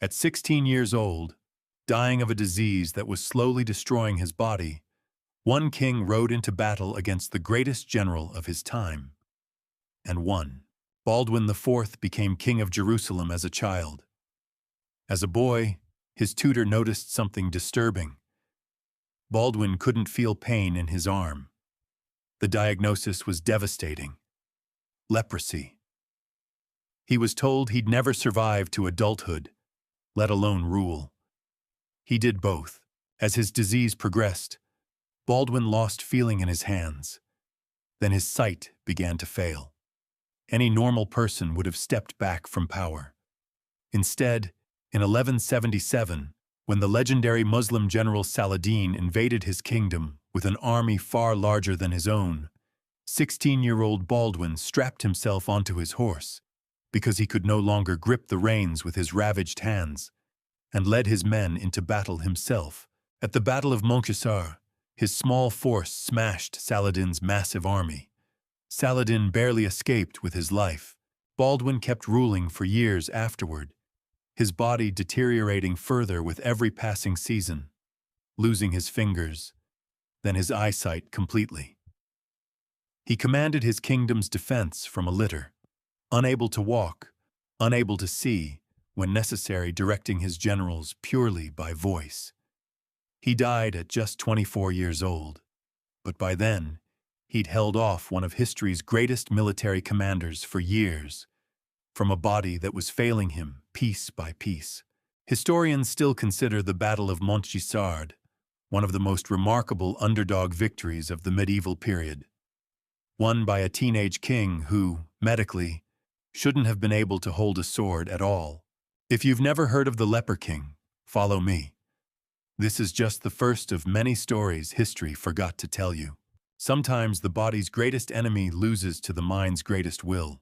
At 16 years old, dying of a disease that was slowly destroying his body, one king rode into battle against the greatest general of his time, and won. Baldwin IV became king of Jerusalem as a child. As a boy, his tutor noticed something disturbing. Baldwin couldn't feel pain in his arm. The diagnosis was devastating: leprosy. He was told he'd never survive to adulthood, let alone rule. He did both. As his disease progressed, Baldwin lost feeling in his hands. Then his sight began to fail. Any normal person would have stepped back from power. Instead, in 1177, when the legendary Muslim general Saladin invaded his kingdom with an army far larger than his own, 16-year-old Baldwin strapped himself onto his horse because he could no longer grip the reins with his ravaged hands, and led his men into battle himself. At the Battle of Montgisard, his small force smashed Saladin's massive army. Saladin barely escaped with his life. Baldwin kept ruling for years afterward, his body deteriorating further with every passing season, losing his fingers, then his eyesight completely. He commanded his kingdom's defense from a litter, unable to walk, unable to see, when necessary directing his generals purely by voice. He died at just 24 years old, but by then, he'd held off one of history's greatest military commanders for years, from a body that was failing him piece by piece. Historians still consider the Battle of Montgisard one of the most remarkable underdog victories of the medieval period, won by a teenage king who, medically, shouldn't have been able to hold a sword at all. If you've never heard of the Leper King, follow me. This is just the first of many stories history forgot to tell you. Sometimes the body's greatest enemy loses to the mind's greatest will.